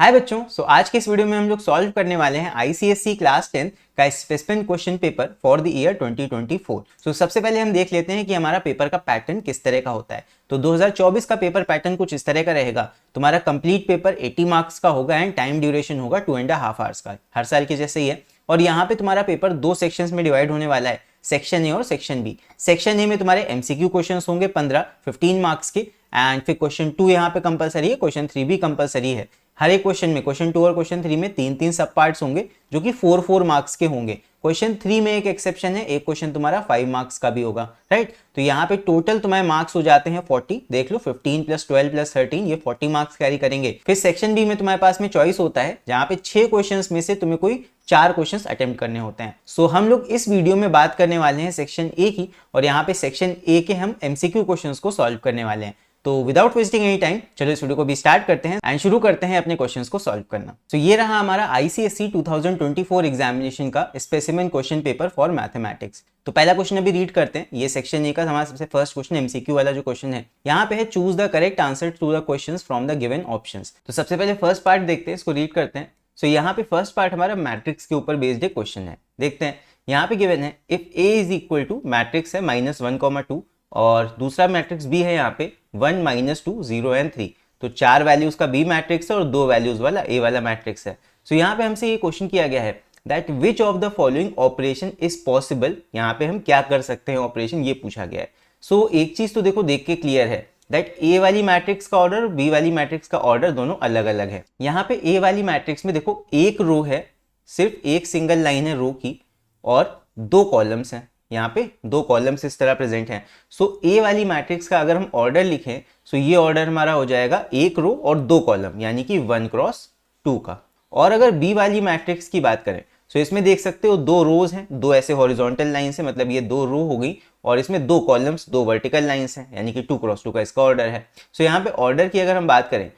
हाय बच्चों, आज के इस वीडियो में हम लोग सॉल्व करने वाले हैं आईसीएसई क्लास 10 का specific question paper for the year 2024। सबसे पहले हम देख लेते हैं कि हमारा पेपर का पैटर्न किस तरह का होता है। तो 2024 का पेपर पैटर्न कुछ इस तरह का रहेगा। तुम्हारा कंप्लीट पेपर 80 मार्क्स का होगा एंड टाइम ड्यूरेशन होगा 2.5 आवर्स का, हर साल के जैसे ही है। और यहाँ पे तुम्हारा पेपर दो सेक्शंस में डिवाइड होने वाला है, सेक्शन ए और सेक्शन बी। सेक्शन ए में तुम्हारे एमसीक्यू क्वेश्चंस होंगे 15 मार्क्स के, एंड फिर क्वेश्चन 2 यहाँ पे कंपलसरी है, क्वेश्चन 3 भी कंपलसरी है। हर एक क्वेश्चन में, क्वेश्चन 2 और क्वेश्चन 3 में 3 सब पार्ट्स होंगे जो कि 4 मार्क्स के होंगे। क्वेश्चन 3 में एक एक्सेप्शन है, एक क्वेश्चन तुम्हारा 5 मार्क्स का भी होगा, राइट। तो यहाँ पे टोटल तुम्हारे मार्क्स हो जाते हैं 40। देख लो, 15 + 12 + 13 ये 40 मार्क्स कैरी करेंगे। फिर सेक्शन बी में तुम्हारे पास में चॉइस होता है, जहाँ पे 6 क्वेश्चन में से तुम्हें कोई 4 क्वेश्चंस अटेम्प्ट करने होते हैं। हम लोग इस वीडियो में बात करने वाले हैं सेक्शन ए की, और यहाँ पे सेक्शन ए के हम एमसीक्यू क्वेश्चंस को सॉल्व करने वाले हैं। तो विदाउट वेस्टिंग एनी टाइम चलो इस वीडियो को भी स्टार्ट करते हैं एंड शुरू करते हैं अपने क्वेश्चंस को सॉल्व करना। ये रहा हमारा आईसीएसई 2024 एग्जामिनेशन का specimen question paper for mathematics. तो पहला क्वेश्चन अभी रीड करते हैं। ये सेक्शन ए का हमारा सबसे फर्स्ट क्वेश्चन एमसीक्यू वाला जो क्वेश्चन है, यहाँ पे है choose the correct answer to the questions from the given options. तो सबसे पहले फर्स्ट पार्ट देखते हैं, इसको रीड करते हैं। यहाँ पे फर्स्ट पार्ट हमारा मैट्रिक्स के ऊपर बेस्ड क्वेश्चन है। देखते हैं, यहाँ पे गिवन है if A is equal to matrix है -1, 2 और दूसरा मैट्रिक्स बी है यहाँ पे 1, -2, 0 एंड 3। तो 4 वैल्यूज का बी मैट्रिक्स है और 2 वैल्यूज वाला ए वाला मैट्रिक्स है। यहाँ पे हमसे ये क्वेश्चन किया गया है that which of the following operation is possible. यहाँ पे हम क्या कर सकते हैं ऑपरेशन, ये पूछा गया है। एक चीज तो देखो, देख के क्लियर है दैट ए वाली मैट्रिक्स का ऑर्डर और बी वाली मैट्रिक्स का ऑर्डर दोनों अलग अलग है। यहाँ पे ए वाली मैट्रिक्स में देखो, एक रो है, सिर्फ एक सिंगल लाइन है रो की, और 2 कॉलम्स हैं। यहाँ पे 2 कॉलम्स इस तरह प्रेजेंट हैं। ए वाली मैट्रिक्स का अगर हम ऑर्डर लिखें, ये ऑर्डर हमारा हो जाएगा एक रो और 2 कॉलम, यानी कि 1 × 2 का। और अगर बी वाली मैट्रिक्स की बात करें, इसमें देख सकते हो 2 रोज हैं, 2 ऐसे हॉरिजॉन्टल लाइंस है, मतलब ये 2 रो हो गई, और इसमें 2 कॉलम्स, 2 वर्टिकल लाइंस हैं, यानी कि 2 × 2 का इसका ऑर्डर है। यहाँ पे ऑर्डर की अगर हम बात करें,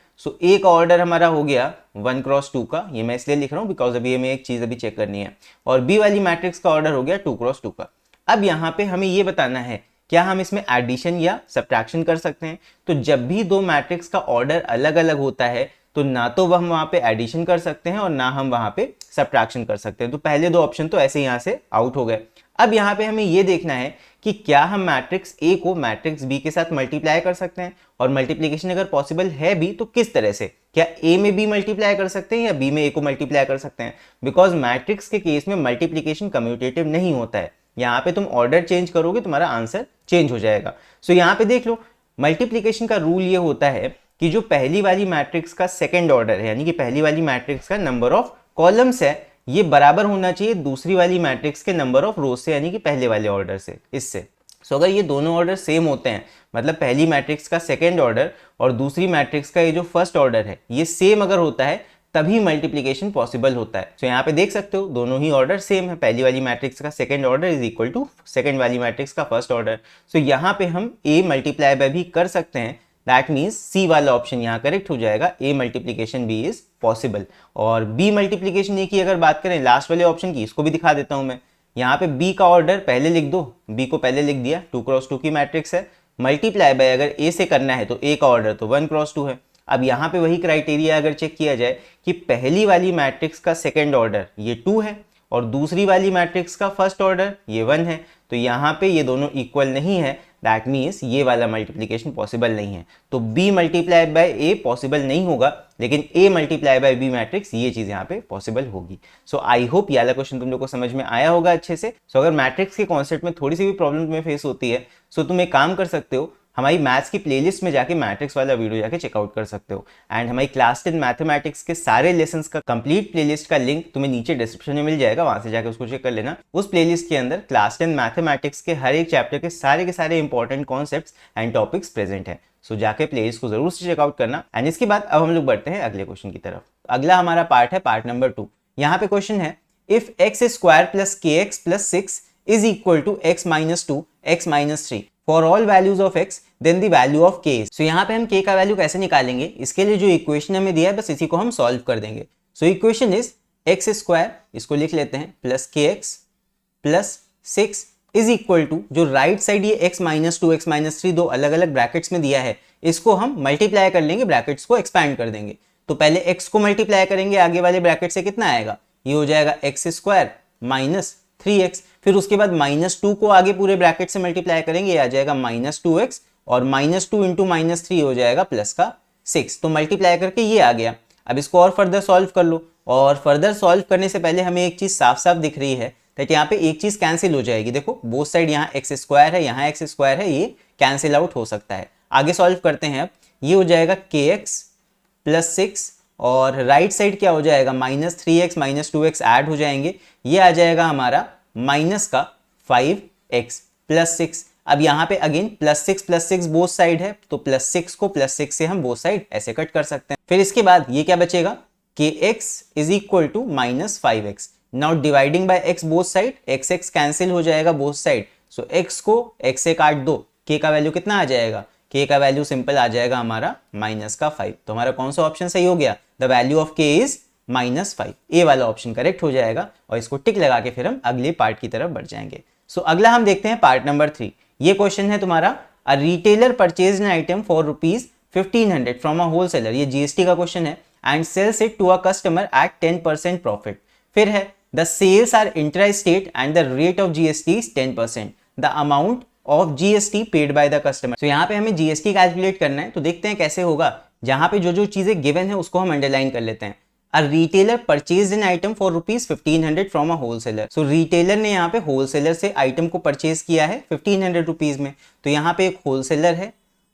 ए का ऑर्डर हमारा हो गया 1 × 2 का, ये मैं इसलिए लिख रहा हूँ बिकॉज अभी हमें एक चीज अभी चेक करनी है। और बी वाली मैट्रिक्स का ऑर्डर हो गया 2 × 2 का। अब यहाँ पे हमें ये बताना है क्या हम इसमें एडिशन या सब्ट्रैक्शन कर सकते हैं। तो जब भी 2 मैट्रिक्स का ऑर्डर अलग अलग होता है, तो ना तो हम वहां पे एडिशन कर सकते हैं और ना हम वहां पे सब्ट्रैक्शन कर सकते हैं। तो पहले 2 ऑप्शन तो ऐसे यहाँ से आउट हो गए। अब यहाँ पे हमें ये देखना है कि क्या हम मैट्रिक्स ए को मैट्रिक्स बी के साथ मल्टीप्लाई कर सकते हैं, और मल्टीप्लीकेशन अगर पॉसिबल है भी तो किस तरह से। क्या ए में बी मल्टीप्लाई कर सकते हैं या बी में ए को मल्टीप्लाई कर सकते हैं। बिकॉज मैट्रिक्स के केस में मल्टीप्लीकेशन कम्यूटेटिव नहीं होता है। यहाँ पे तुम ऑर्डर चेंज करोगे, तुम्हारा आंसर चेंज हो जाएगा। यहाँ पे देख लो, मल्टीप्लीकेशन का रूल ये होता है कि जो पहली वाली मैट्रिक्स का सेकंड ऑर्डर है, यानी कि पहली वाली मैट्रिक्स का नंबर ऑफ कॉलम्स है, ये बराबर होना चाहिए दूसरी वाली मैट्रिक्स के नंबर ऑफ रोज से, यानी कि पहले वाले ऑर्डर से, इससे। अगर ये दोनों ऑर्डर सेम होते हैं, मतलब पहली मैट्रिक्स का सेकंड ऑर्डर और दूसरी मैट्रिक्स का ये जो फर्स्ट ऑर्डर है, ये सेम अगर होता है तभी मल्टीप्लिकेशन पॉसिबल होता है। यहाँ पे देख सकते हो दोनों ही ऑर्डर सेम है, पहली वाली मैट्रिक्स का second order is equal to second वाली मैट्रिक्स का फर्स्ट ऑर्डर। यहाँ पे हम ए मल्टीप्लाई बाय भी कर सकते हैं, दैट मीन्स सी वाला ऑप्शन यहाँ करेक्ट हो जाएगा, ए मल्टीप्लिकेशन बी इज पॉसिबल। और बी मल्टीप्लिकेशन ए की अगर बात करें लास्ट वाले ऑप्शन की, इसको भी दिखा देता हूं मैं। यहाँ पे बी का ऑर्डर पहले लिख दो, बी को पहले लिख दिया, 2 × 2 की मैट्रिक्स है। मल्टीप्लाई बाय अगर ए से करना है तो ए का ऑर्डर तो 1 × 2 है। अब यहाँ पे वही क्राइटेरिया अगर चेक किया जाए कि पहली वाली मैट्रिक्स का सेकेंड ऑर्डर ये 2 है और दूसरी वाली मैट्रिक्स का फर्स्ट ऑर्डर ये 1 है, तो यहाँ पे ये दोनों इक्वल नहीं है, दैट मीन्स ये वाला मल्टीप्लिकेशन पॉसिबल नहीं है। तो B multiply by A possible नहीं होगा, लेकिन A multiply by B matrix ये चीज यहाँ पे पॉसिबल होगी। आई होप ये वाला क्वेश्चन तुम लोग को समझ में आया होगा अच्छे से। अगर मैट्रिक्स के कॉन्सेप्ट में थोड़ी सी भी प्रॉब्लम तुम्हें फेस होती है, तुम एक काम कर सकते हो, हमारी मैथ्स की प्लेलिस्ट में जाके मैट्रिक्स वाला वीडियो जाके चेकआउट कर सकते हो। एंड हमारी क्लास 10 मैथमेटिक्स के सारे लेसन्स का कंप्लीट प्लेलिस्ट का लिंक तुम्हें नीचे डिस्क्रिप्शन में मिल जाएगा, वहां से जाके उसको चेक कर लेना। उस प्लेलिस्ट के अंदर क्लास 10 मैथमेटिक्स के हर एक चैप्टर के सारे important concepts and topics present है। जाके प्लेलिस्ट को जरूर से चेकआउट करना। एंड इसके बाद अब हम लोग बढ़ते हैं अगले क्वेश्चन की तरफ। अगला हमारा पार्ट है पार्ट नंबर 2। यहाँ पे क्वेश्चन है if x² + kx + 6 is equal to x - 2 x - 3 for all values of x then the value of k। यहाँ पे हम k का वैल्यू कैसे निकालेंगे, इसके लिए जो इक्वेशन हमें दिया है बस इसी को हम सॉल्व कर देंगे। इक्वेशन इज x², इसको लिख लेते हैं, plus kx plus 6 is equal to, जो राइट साइड ये x - 2 x - 3 दो अलग अलग ब्रैकेट्स में दिया है, इसको हम मल्टीप्लाई कर लेंगे, ब्रैकेट्स को एक्सपैंड कर देंगे। तो पहले x को मल्टीप्लाई करेंगे आगे वाले ब्रैकेट से, कितना आएगा, ये हो जाएगा एक्स स्क्वायर माइनस 3x, फिर उसके बाद -2 को आगे पूरे ब्रैकेट से मल्टीप्लाई करेंगे, ये आ जाएगा -2x, और -2 इंटू -3 हो जाएगा प्लस का 6, तो मल्टीप्लाई करके ये आ गया। अब इसको और फर्दर सॉल्व कर लो, और फर्दर सॉल्व करने से पहले हमें एक चीज साफ साफ दिख रही है, ताकि यहाँ पे एक चीज कैंसिल हो जाएगी। देखो बोथ साइड, यहाँ एक्स स्क्वायर है, यहाँ एक्स स्क्वायर है, ये कैंसिल आउट हो सकता है। आगे सॉल्व करते हैं। अब ये हो जाएगा kx प्लस 6, और राइट साइड क्या हो जाएगा, -3x -2x ऐड हो जाएंगे, ये आ जाएगा हमारा माइनस का 5x प्लस 6। अब यहाँ पे अगेन +6 बोथ साइड है, तो +6 को +6 से हम बोथ साइड ऐसे कट कर सकते हैं। फिर इसके बाद ये क्या बचेगा, kx is equal to -5x। Now dividing by x both side, x cancel हो जाएगा बोथ साइड, सो x को x से काट दो, k का वैल्यू कितना आ जाएगा, k का वैल्यू सिंपल आ जाएगा हमारा -5। तो हमारा कौन सा ऑप्शन सही हो गया, the value of k is -5, ए वाला ऑप्शन करेक्ट हो जाएगा। और इसको टिक लगा के फिर हम अगले पार्ट की तरफ बढ़ जाएंगे। सो अगला हम देखते हैं पार्ट नंबर 3। ये क्वेश्चन है तुम्हारा, a retailer purchase an item for ₹1500 from a wholesaler, ये जीएसटी का क्वेश्चन है, and sells it to a customer at 10% profit. फिर है the sales are intra state and the rate of GST is 10%, the amount of GST paid by the customer. तो यहाँ पे हमें GST calculate करना है, तो देखते हैं कैसे होगा। जहां पे जो जो चीजें गिवन है उसको हम अंडरलाइन कर लेते हैं। A retailer purchased an item for ₹1500 from a wholesaler. So retailer ने यहाँ पे wholesaler से आइटम को परचेज किया है 1500 रुपीज में। तो यहाँ पे एक wholesaler है,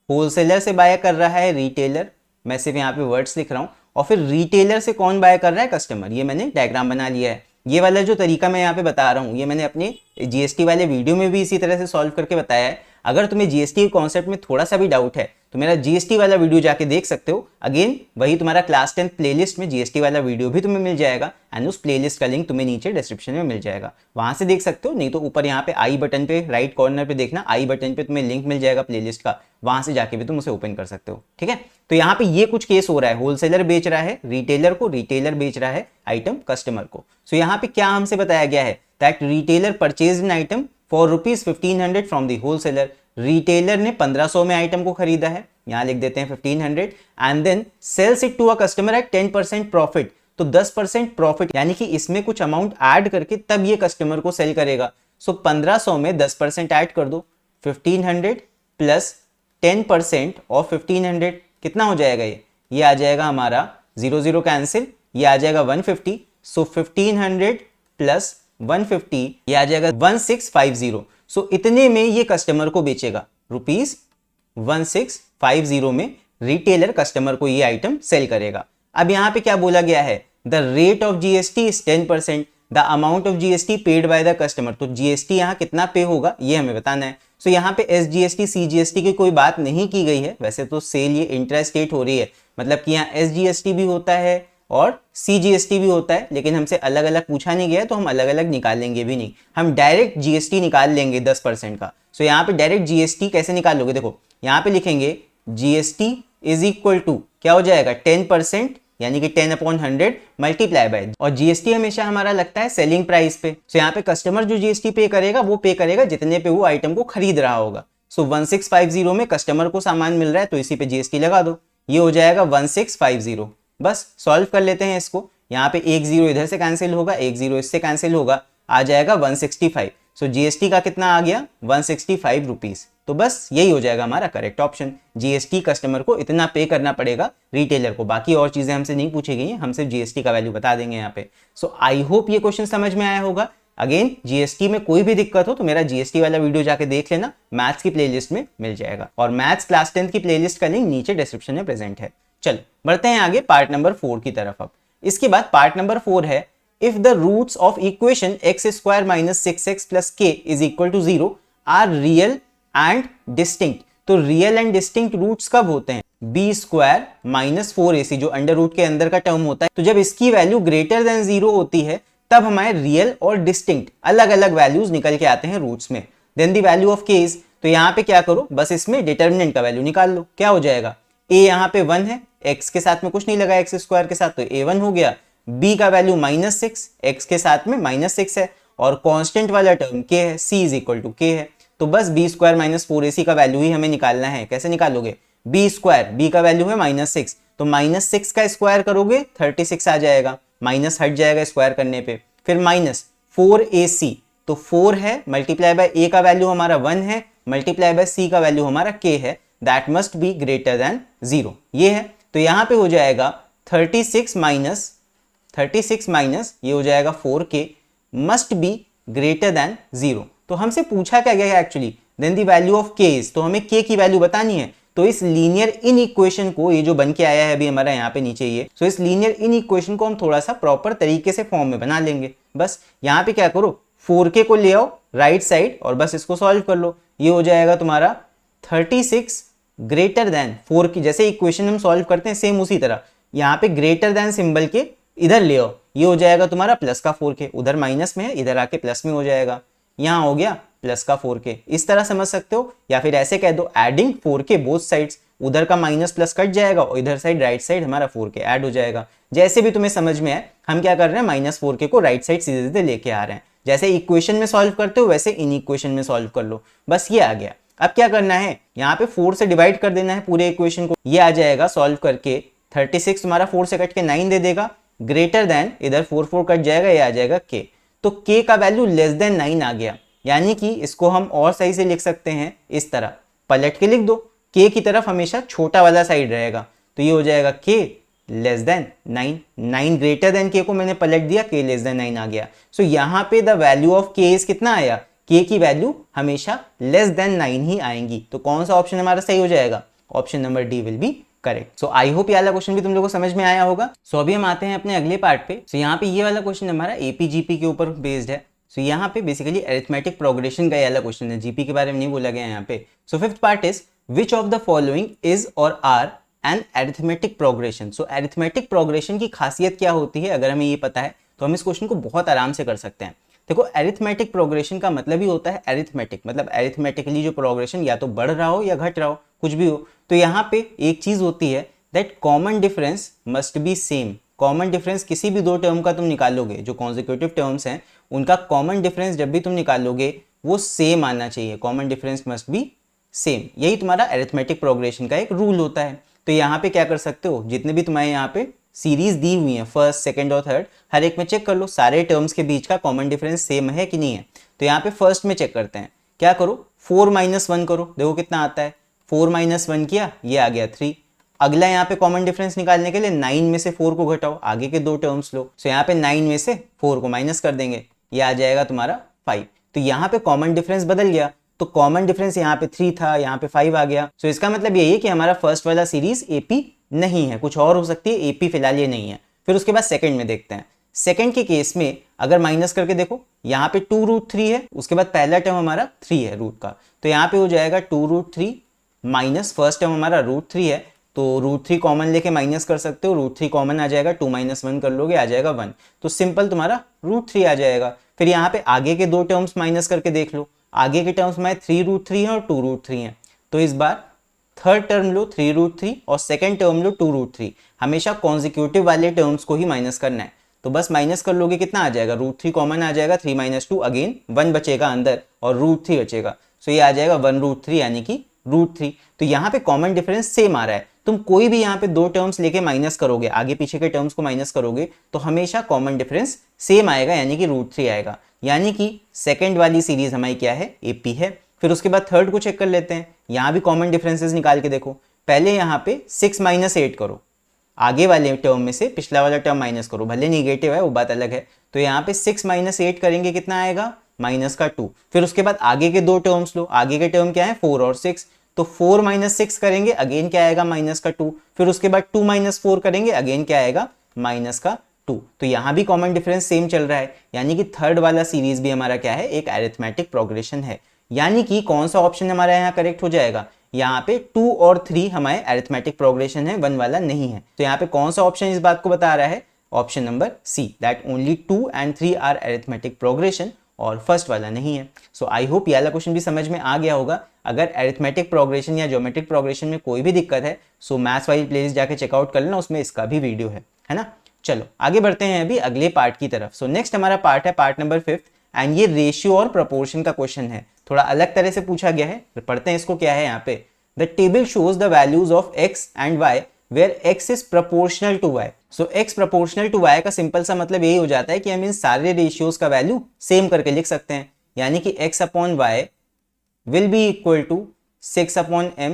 wholesaler से बाय कर रहा है retailer, मैं सिर्फ यहाँ पे वर्ड्स लिख रहा हूँ, और फिर retailer से कौन बाय कर रहा है, कस्टमर। ये मैंने डायग्राम बना लिया है। ये वाला जो तरीका मैं यहाँ पे बता रहा हूँ, ये मैंने अपने जीएसटी वाले वीडियो में भी इसी तरह से सॉल्व करके बताया है। अगर तुम्हें जीएसटी के कॉन्सेप्ट में थोड़ा सा भी डाउट है तो मेरा जीएसटी वाला वीडियो जाके देख सकते हो। अगेन वही तुम्हारा क्लास 10 प्लेलिस्ट में जीएसटी वाला वीडियो भी तुम्हें मिल जाएगा, एंड उस प्लेलिस्ट का लिंक तुम्हें नीचे डिस्क्रिप्शन में मिल जाएगा, वहां से देख सकते हो। नहीं तो ऊपर यहाँ पे आई बटन पे राइट कॉर्नर पे देखना, आई बटन पे तुम्हें लिंक मिल जाएगा प्लेलिस्ट का, वहां से जाके भी तुम उसे ओपन कर सकते हो। ठीक है, तो यहाँ पे ये कुछ केस हो रहा है, होलसेलर बेच रहा है रिटेलर को, रिटेलर बेच रहा है आइटम कस्टमर को। सो यहाँ पे क्या हमसे बताया गया है, that retailer purchase an item for ₹1500 from the wholesaler. Retailer ने 1500 में आइटम को खरीदा है, यहां लिख देते हैं 1500, and then sells it to a customer at 10% profit. तो 10% प्रॉफिट, यानी कि इसमें कुछ अमाउंट ऐड करके तब ये कस्टमर को सेल करेगा। सो 1500 में 10% ऐड कर दो, 1500 प्लस 10% ऑफ 1500 कितना हो जाएगा, ये आ जाएगा हमारा 0 कैंसिल, ये आ जाएगा 150। सो 1500 प्लस 150 ये आ जाएगा 1650। सो इतने में ये कस्टमर को बेचेगा, ₹1650 में रिटेलर कस्टमर को ये आइटम सेल करेगा। अब यहां पे क्या बोला गया है, the rate of GST is 10%, the amount of GST paid by the customer. तो जीएसटी यहाँ कितना पे होगा ये हमें बताना है। सो यहाँ पे एसजीएसटी सीजीएसटी की कोई बात नहीं की गई है, वैसे तो सेल ये इंट्रा स्टेट हो रही है, मतलब कि यहाँ एसजीएसटी भी होता है और सीजीएसटी भी होता है, लेकिन हमसे अलग अलग पूछा नहीं गया तो हम अलग अलग निकालेंगे भी नहीं, हम डायरेक्ट जीएसटी निकाल लेंगे 10% का। सो यहाँ पे डायरेक्ट जीएसटी कैसे निकालोगे, देखो यहाँ पे लिखेंगे जीएसटी इज इक्वल टू क्या हो जाएगा 10%, यानी कि 10/100 मल्टीप्लाई बाय, और जीएसटी हमेशा हमारा लगता है सेलिंग प्राइस पे। सो यहाँ पे कस्टमर जो जीएसटी पे करेगा वो पे करेगा जितने पे वो आइटम को खरीद रहा होगा। सो 1650 में कस्टमर को सामान मिल रहा है तो इसी पे जीएसटी लगा दो, ये हो जाएगा 1650। बस सॉल्व कर लेते हैं इसको, यहाँ पे एक 0 इधर से कैंसिल होगा, एक 0 इससे कैंसिल होगा, आ जाएगा 165। सो जीएसटी का कितना आ गया 165 रुपीज। तो बस यही हो जाएगा हमारा करेक्ट ऑप्शन, जीएसटी कस्टमर को इतना पे करना पड़ेगा रिटेलर को, बाकी और चीजें हमसे नहीं पूछी गई हैं, हम सिर्फ जीएसटी का वैल्यू बता देंगे यहाँ पे। सो आई होप ये क्वेश्चन समझ में आया होगा। अगेन जीएसटी में कोई भी दिक्कत हो तो मेरा जीएसटी वाला वीडियो जाके देख लेना, मैथ्स की प्लेलिस्ट में मिल जाएगा, और मैथ्स क्लास 10 की प्लेलिस्ट का लिंक नीचे डिस्क्रिप्शन में प्रेजेंट है। चलो बढ़ते हैं आगे पार्ट नंबर 4 की तरफ। अब इसके बाद पार्ट नंबर 4 है, if the roots of equation x² - 6x + k is equal to 0 are real and distinct. तो रियल एंड डिस्टिंक्ट रूट्स कब होते हैं, b² - 4ac जो अंडर रूट के अंदर का टर्म होता है, तो जब इसकी वैल्यू ग्रेटर देन 0 होती है तब हमारे रियल और डिस्टिंक्ट अलग अलग वैल्यूज निकल के आते हैं रूट्स में। Then the value of k is, तो यहाँ पे क्या करो, बस इसमें डिटर्मिनेंट का वैल्यू निकाल लो, क्या हो जाएगा, a यहाँ पे 1 है, x के साथ में कुछ नहीं लगा x² के साथ, तो a1 हो गया, b का वैल्यू -6, x के साथ में -6 है, और कांस्टेंट वाला टर्म k है, c is equal to k है। तो बस b² - 4ac का वैल्यू ही हमें निकालना है। कैसे निकालोगे, b² b का वैल्यू है -6, तो तो -6 का स्क्वायर करोगे 36 आ जाएगा, माइनस हट जाएगा स्क्वायर करने पे। फिर -4ac, तो 4 है मल्टीप्लाई बाय a का वैल्यू हमारा 1 है, मल्टीप्लाई बाय c का वैल्यू हमारा k है, that must be greater than 0, ये है। तो यहाँ पे हो जाएगा 36 माइनस ये हो जाएगा 4k must be greater than 0। तो हमसे पूछा क्या गया है actually, then the value of k is, तो हमें k की वैल्यू बतानी है। तो इस लीनियर इन इक्वेशन को, ये जो बन के आया है अभी हमारा यहाँ पे नीचे ये, तो इस लीनियर इन इक्वेशन को हम थोड़ा सा प्रॉपर तरीके से फॉर्म में बना लेंगे। बस यहाँ पे क्या करो, 4k को ले आओ राइट साइड और बस इसको सॉल्व कर लो। ये हो जाएगा तुम्हारा 36 ग्रेटर देन 4 की, जैसे इक्वेशन हम सॉल्व करते हैं सेम उसी तरह यहाँ पे ग्रेटर देन सिंबल के इधर ले आओ, ये हो जाएगा तुम्हारा प्लस का 4k, उधर माइनस में है इधर आके प्लस में हो जाएगा, यहाँ हो गया प्लस का 4k। इस तरह समझ सकते हो, या फिर ऐसे कह दो एडिंग 4k बोथ साइड्स, उधर का माइनस प्लस कट जाएगा और इधर साइड राइट साइड हमारा 4k ऐड हो जाएगा। जैसे भी तुम्हें समझ में आए, हम क्या कर रहे हैं -4k को राइट साइड सीधे सीधे लेके आ रहे हैं। जैसे इक्वेशन में सॉल्व करते हो वैसे इन इक्वेशन में सॉल्व कर लो, बस ये आ गया। अब क्या करना है, यहाँ पे 4 से डिवाइड कर देना है पूरे इक्वेशन को, ये आ जाएगा सॉल्व करके 36 तुम्हारा 4 से कट के 9 दे देगा, ग्रेटर देन इधर 4 कट जाएगा, ये आ जाएगा k। तो k का वैल्यू लेस देन 9 आ गया, यानी कि इसको हम और सही से लिख सकते हैं इस तरह, पलट के लिख दो, k की तरफ हमेशा छोटा वाला साइड रहेगा, तो ये हो जाएगा k less than 9, 9 greater than k को मैंने पलट दिया, k लेस देन 9 आ गया। सो यहाँ पे the value of k is कितना आया, k की वैल्यू हमेशा लेस देन 9 ही आएंगी। तो कौन सा ऑप्शन हमारा सही हो जाएगा, option number D will be correct. So I hope ये वाला क्वेश्चन भी तुम लोगों को समझ में आया होगा। सो अभी हम आते हैं अपने अगले पार्ट पे। सो यहाँ पे ये वाला क्वेश्चन हमारा एपीजीपी के ऊपर बेस्ड है। सो यहाँ पे बेसिकली अरिथमेटिक प्रोग्रेशन का ये वाला क्वेश्चन है, जीपी के बारे में नहीं बोला गया यहाँ पे। So fifth part is which of the following is or are an arithmetic progression. So arithmetic progression की खासियत क्या होती है, अगर हमें ये पता है तो हम इस क्वेश्चन को बहुत आराम से कर सकते हैं। देखो अरिथमेटिक प्रोग्रेशन का मतलब ही होता है अरिथमेटिक, मतलब अरिथमेटिकली जो प्रोग्रेशन या तो बढ़ रहा हो या घट रहा हो, कुछ भी हो। तो यहाँ पे एक चीज होती है that common difference must be same. Common difference किसी भी दो टर्म का तुम निकालोगे, जो कॉन्जिक्यूटिव टर्म्स हैं उनका कॉमन डिफरेंस जब भी तुम निकालोगे वो सेम आना चाहिए, common difference must be same. यही तुम्हारा अरिथमेटिक प्रोग्रेशन का एक रूल होता है। तो यहाँ पे क्या कर सकते हो, जितने भी तुम्हारे यहाँ पे सीरीज दी हुई है फर्स्ट सेकंड और थर्ड, हर एक में चेक कर लो सारे टर्म्स के बीच का कॉमन डिफरेंस सेम है कि नहीं है। तो यहाँ पे फर्स्ट में चेक करते हैं, क्या करो 4 - 1 करो, देखो कितना आता है, 4 - 1 किया, ये आ गया 3। अगला यहाँ पे कॉमन डिफरेंस निकालने के लिए 9 में से 4 को घटाओ, आगे के दो टर्म्स लो। सो यहाँ पे 9 में से 4 को माइनस कर देंगे, ये आ जाएगा तुम्हारा 5। तो यहाँ पे कॉमन डिफरेंस बदल गया, तो कॉमन डिफरेंस यहाँ पे 3 था, यहाँ पे 5 आ गया। सो इसका मतलब यही है कि हमारा फर्स्ट वाला सीरीज एपी नहीं है, कुछ और हो सकती है, एपी फिलहाल ये नहीं है। फिर उसके बाद सेकंड में देखते हैं। सेकंड के केस में अगर माइनस करके देखो, यहाँ पे 2√3 है, उसके बाद पहला टर्म हमारा 3 है रूट का, तो यहाँ पे हो जाएगा 2√3 माइनस फर्स्ट टर्म हमारा √3 है, तो √3 कॉमन लेके माइनस कर सकते हो, √3 कॉमन आ जाएगा, 2 - 1 कर लोगे आ जाएगा 1, तो सिंपल तुम्हारा √3 आ जाएगा। फिर यहाँ पे आगे के दो टर्म्स माइनस करके देख लो, आगे के टर्म्स में 3√3 है और 2√3 है, तो इस बार थर्ड टर्म लो 3√3 और सेकंड टर्म लो 2√3। हमेशा कॉन्जिक्यूटिव वाले टर्म्स को ही माइनस करना है, तो बस माइनस कर लोगे, कितना आ जाएगा, √3 कॉमन आ जाएगा, 3 - 2 अगेन 1 बचेगा अंदर और √3 बचेगा, सो ये आ जाएगा 1√3 यानी कि √3। तो यहाँ पे कॉमन डिफरेंस सेम आ रहा है। तुम कोई भी यहाँ पे दो टर्म्स लेके माइनस करोगे, आगे पीछे के टर्म्स को माइनस करोगे तो हमेशा कॉमन डिफरेंस सेम आएगा, यानी कि √3 आएगा, यानी कि सेकंड वाली सीरीज हमारी क्या है, एपी है। फिर उसके बाद थर्ड को चेक कर लेते हैं, यहाँ भी कॉमन डिफरेंसेस निकाल के देखो। पहले यहाँ पे 6 - 8 करो, आगे वाले टर्म में से पिछला वाला टर्म माइनस करो, भले निगेटिव है वो बात अलग है। तो यहाँ पे 6 - 8 करेंगे, कितना आएगा, -2। फिर उसके बाद आगे के दो टर्म्स लो, आगे के टर्म क्या है 4 और 6, तो 4 - 6 करेंगे, अगेन क्या आएगा -2। फिर उसके बाद 2 - 4 करेंगे, अगेन क्या आएगा -2। तो यहाँ भी कॉमन डिफरेंस सेम चल रहा है, यानी कि थर्ड वाला सीरीज भी हमारा क्या है, एक अरिथमेटिक प्रोग्रेशन है। यानी कि कौन सा ऑप्शन हमारा यहाँ करेक्ट हो जाएगा, यहाँ पे 2 और 3 हमारे अरिथमेटिक प्रोग्रेशन है, 1 वाला नहीं है। तो यहाँ पे कौन सा ऑप्शन इस बात को बता रहा है, option number C, that only 2 and 3 are arithmetic progression, और फर्स्ट वाला नहीं है। सो आई होप ये वाला क्वेश्चन भी समझ में आ गया होगा। अगर अरिथमेटिक प्रोग्रेशन या ज्योमेट्रिक प्रोग्रेशन में कोई भी दिक्कत है, सो मैथ्स वाली प्लेलिस्ट जाके चेकआउट कर लेना, उसमें इसका भी वीडियो है ना। चलो आगे बढ़ते हैं अभी अगले पार्ट की तरफ। सो नेक्स्ट हमारा पार्ट है पार्ट नंबर 5, एंड ये रेशियो और प्रपोर्शन का क्वेश्चन है, थोड़ा अलग तरह से पूछा गया है। पढ़ते हैं इसको, क्या है यहाँ पे, the table shows the values of x and y where x is proportional to y। So x proportional to y का सिंपल सा मतलब यही हो जाता है कि हम इन सारे रेशियोज का वैल्यू सेम करके लिख सकते हैं, यानी कि x upon y will be equal to 6 upon m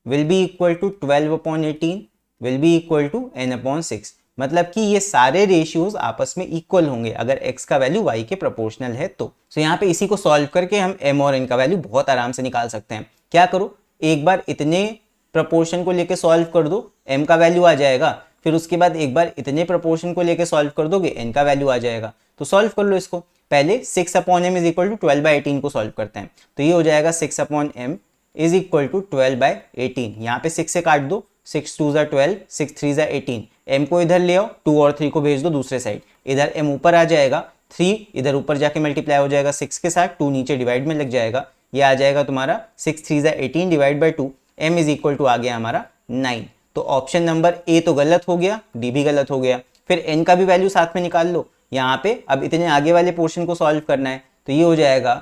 will be equal to 12 upon 18 will be equal to n upon 6। मतलब कि ये सारे रेशियोज आपस में इक्वल होंगे अगर x का वैल्यू y के प्रोपोर्शनल है तो। यहाँ पे इसी को सॉल्व करके हम m और n का वैल्यू बहुत आराम से निकाल सकते हैं। क्या करो, एक बार इतने प्रोपोर्शन को लेके सॉल्व कर दो, m का वैल्यू आ जाएगा, फिर उसके बाद एक बार इतने प्रोपोर्शन को लेके सॉल्व कर दोगे, n का वैल्यू आ जाएगा। तो सॉल्व कर लो इसको। पहले 6 upon M is equal to 12/18 को सॉल्व करते हैं, तो ये हो जाएगा 6 upon M is equal to 12/18। यहाँ पे 6 से काट दो, 6 2 ज़ा 12, 6 3 ज़ा 18। m को इधर ले आओ, 2 और 3 को भेज दो दूसरे साइड, इधर m ऊपर आ जाएगा, 3 इधर ऊपर जाके मल्टीप्लाई हो जाएगा 6 के साथ, 2 नीचे डिवाइड में लग जाएगा, ये आ जाएगा तुम्हारा 6 3 ज़ा 18 divide by 2, m is equal to आ गया हमारा 9। तो ऑप्शन नंबर ए तो गलत हो गया, डी भी गलत हो गया। फिर n का भी वैल्यू साथ में निकाल लो। यहाँ पे अब इतने आगे वाले पोर्शन को सॉल्व करना है, तो ये हो जाएगा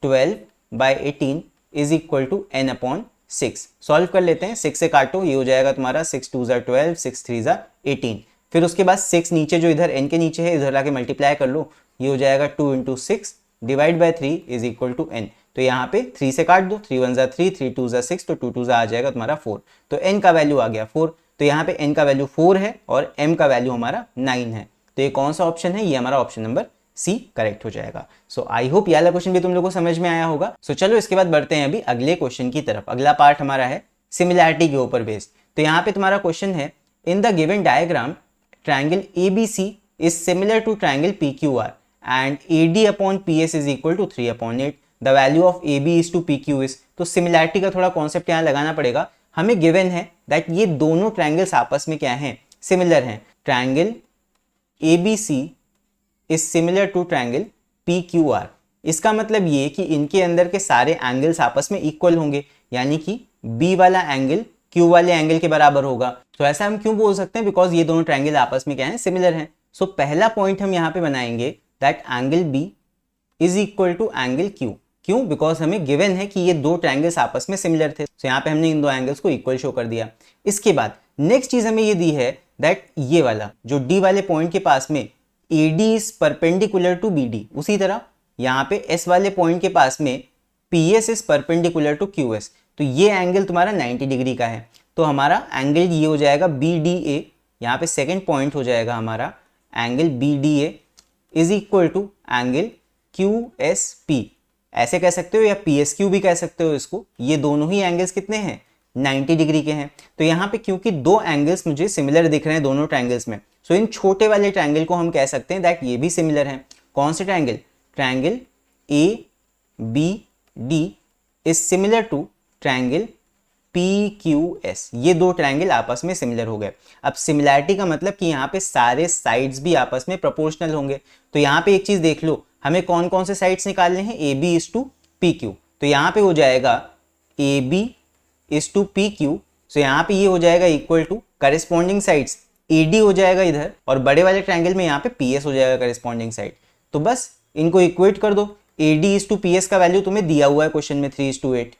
12/18 is equal to n upon 6। Solve कर लेते हैं, 6 से काटो, ये हो जाएगा तुम्हारा 6 2 ज़ा 12, 6 3 ज़ा 18। फिर उसके बाद 6 नीचे जो इधर n के नीचे है इधर लाके मल्टीप्लाई कर लो, ये हो जाएगा 2 × 6 divide by 3 is equal to n। तो यहाँ पे 3 से काट दो, 3 1 ज़ा 3, 3 2 ज़ा 6, तो 2 2 ज़ा आ जाएगा तुम्हारा 4। तो n का वैल्यू आ गया 4। तो यहाँ पे n का वैल्यू 4 है और m का वैल्यू हमारा 9 है। तो ये कौन सा ऑप्शन है, ये हमारा ऑप्शन नंबर सी करेक्ट हो जाएगा। सो आई होप ये वाला क्वेश्चन भी तुम लोगों को समझ में आया होगा। सो चलो इसके बाद बढ़ते हैं अभी अगले क्वेश्चन की तरफ। अगला पार्ट हमारा है सिमिलैरिटी के ऊपर बेस्ड। तो यहाँ पे तुम्हारा क्वेश्चन है, in the given diagram triangle ABC is similar to triangle PQR and AD upon PS is equal to 3/8। The value of AB is to PQ is. तो सिमिलैरिटी का थोड़ा कॉन्सेप्ट यहाँ लगाना पड़ेगा। हमें गिवन है दैट ये दोनों ट्रायंगल्स आपस में क्या हैं, सिमिलर हैं। Triangle ABC is similar to triangle PQR। इसका मतलब ये कि इनके अंदर के सारे एंगल्स आपस में इक्वल होंगे, यानी कि B वाला एंगल Q वाले एंगल के बराबर होगा। तो ऐसा हम क्यों बोल सकते हैं, बिकॉज ये दोनों ट्रायंगल आपस में क्या है, सिमिलर हैं। सो पहला पॉइंट हम यहाँ पे बनाएंगे that angle B is equal to angle Q। क्यों, बिकॉज हमें गिवन है कि ये दो ट्रायंगल्स आपस में सिमिलर थे। तो यहाँ पे हमने इन दो एंगल्स को इक्वल शो कर दिया। इसके बाद नेक्स्ट चीज हमें ये दी है दैट ये वाला जो D वाले पॉइंट के पास में AD is perpendicular to BD, उसी तरह यहाँ पे S वाले पॉइंट के पास में PS is perpendicular to QS। तो ये एंगल तुम्हारा 90 डिग्री का है। तो हमारा एंगल ये हो जाएगा BDA, यहाँ पे सेकंड पॉइंट हो जाएगा हमारा angle BDA is equal to angle QSP। ऐसे कह सकते हो या PSQ भी कह सकते हो इसको। ये दोनों ही एंगल्स कितने हैं, 90 डिग्री के हैं। तो यहाँ पे क्योंकि दो एंगल्स मुझे सिमिलर दिख रहे हैं दोनों ट्रायंगल्स में, सो इन छोटे वाले ट्रायंगल को हम कह सकते हैं दैट ये भी सिमिलर हैं। कौन से triangle, triangle ABD is similar to triangle PQS। ये दो ट्रायंगल आपस में सिमिलर हो गए। अब सिमिलैरिटी का मतलब कि यहाँ पे सारे साइड्स भी आपस में प्रोपोर्शनल होंगे। तो यहाँ पे एक चीज देख लो, हमें कौन कौन से साइड्स निकालने हैं, AB इज टू PQ। तो यहाँ पे हो जाएगा AB is to PQ। So यहाँ पे ये हो जाएगा equal to corresponding sides AD हो जाएगा इधर, और बड़े वाले ट्रायंगल में यहाँ पे PS हो जाएगा करेस्पॉन्डिंग साइड। तो बस इनको इक्वेट कर दो। AD इज टू PS का वैल्यू तुम्हें दिया हुआ है क्वेश्चन में 3:8।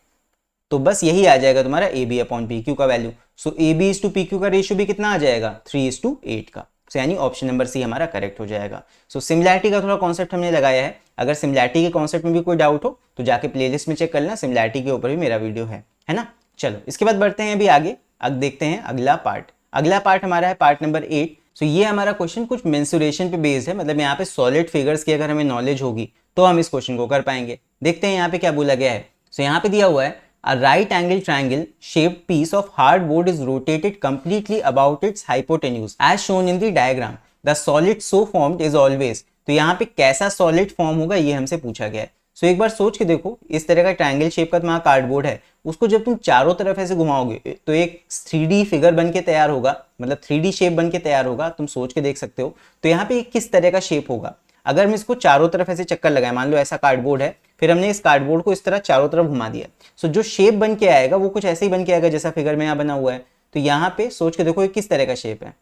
तो बस यही आ जाएगा तुम्हारा AB अपॉन PQ का value. So AB is to PQ का रेशियो भी कितना आ जाएगा, 3:8 का। सो यानी ऑप्शन नंबर सी हमारा करेक्ट हो जाएगा। सो सिमिलैरिटी का थोड़ा कॉन्सेप्ट हमने लगाया है। अगर सिमिलैरिटी के कॉन्सेप्ट में भी कोई डाउट हो तो जाके प्लेलिस्ट में चेक कर लेना, सिमिलैरिटी के ऊपर भी मेरा वीडियो है ना। चलो इसके बाद बढ़ते हैं अभी आगे। अब देखते हैं अगला पार्ट। अगला पार्ट हमारा है पार्ट नंबर 8। सो ये हमारा क्वेश्चन कुछ मेंसुरेशन पे बेस्ड है, मतलब यहाँ पे सॉलिड फिगर्स की अगर हमें नॉलेज होगी तो हम इस क्वेश्चन को कर पाएंगे। देखते हैं यहाँ पे क्या बोला गया है। सो यहाँ पे दिया हुआ है, a right angle triangle shaped piece of hardboard is rotated completely about its hypotenuse as shown in the diagram. The solid so formed is always। तो यहाँ पे कैसा सॉलिड फॉर्म होगा ये हमसे पूछा गया है। सो एक बार सोच के देखो, इस तरह का ट्रायंगल शेप का तुम्हारा कार्डबोर्ड है, उसको जब तुम चारों तरफ ऐसे घुमाओगे तो एक 3D फिगर बन के तैयार होगा, मतलब 3D शेप बन के तैयार होगा। तुम सोच के देख सकते हो। तो यहाँ पे किस तरह का शेप होगा, अगर हम इसको चारों तरफ ऐसे चक्कर लगाए, मान लो ऐसा कार्डबोर्ड है, फिर हमने इस कार्डबोर्ड को इस तरह चारों तरफ घुमा दिया। सो जो शेप बन के आएगा वो कुछ ऐसे ही बन के आएगा जैसा फिगर में यहाँ बना हुआ है। तो यहाँ पे सोच के देखो ये किस तरह का शेप है।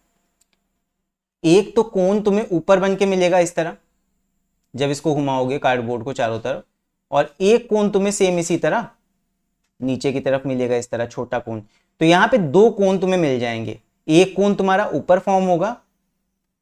एक तो कोन तुम्हें ऊपर बन के मिलेगा इस तरह जब इसको घुमाओगे कार्डबोर्ड को चारों तरफ, और एक कोन तुम्हें सेम इसी तरह नीचे की तरफ मिलेगा इस तरह, छोटा कोन। तो यहाँ पे दो कोन तुम्हें मिल जाएंगे, एक कोण तुम्हारा ऊपर फॉर्म होगा,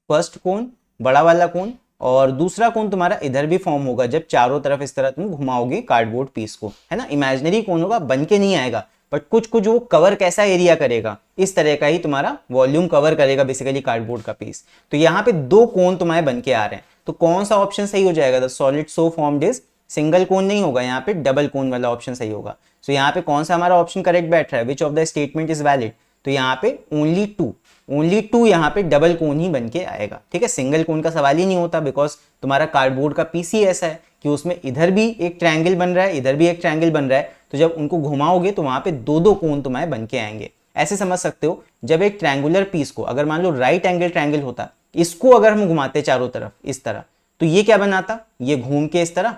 फर्स्ट कोण बड़ा वाला कोण, और दूसरा कोण तुम्हारा इधर भी फॉर्म होगा जब चारों तरफ इस तरह तुम घुमाओगे कार्डबोर्ड पीस को, है ना। इमेजिनरी कोण होगा, बन के नहीं आएगा, बट कुछ कुछ वो कवर कैसा एरिया करेगा, इस तरह का ही तुम्हारा वॉल्यूम कवर करेगा बेसिकली कार्डबोर्ड का पीस। तो यहाँ पे दो कोण तुम्हारे बन के आ रहे हैं, तो कौन सा ऑप्शन सही हो जाएगा? The solid so formed is, single कोण नहीं होगा, यहाँ पे डबल कोण वाला ऑप्शन सही होगा। सो यहाँ पे कौन सा हमारा ऑप्शन करेक्ट बैठ रहा है? Which of the statement is valid? तो यहाँ पे ओनली टू यहाँ पे डबल कोन ही बन के आएगा, ठीक है। सिंगल कोन का सवाल ही नहीं होता, बिकॉज तुम्हारा कार्डबोर्ड का पीस ही ऐसा है कि उसमें इधर भी एक ट्रायंगल बन रहा है, इधर भी एक ट्रायंगल बन रहा है, तो जब उनको घुमाओगे तो वहां पे दो दो कोन तुम्हारे बन के आएंगे। ऐसे समझ सकते हो, जब एक ट्रायंगुलर पीस को अगर मान लो राइट एंगल ट्रायंगल होता, इसको अगर हम घुमाते चारों तरफ इस तरह, तो ये क्या बनाता? ये घूम के इस तरह,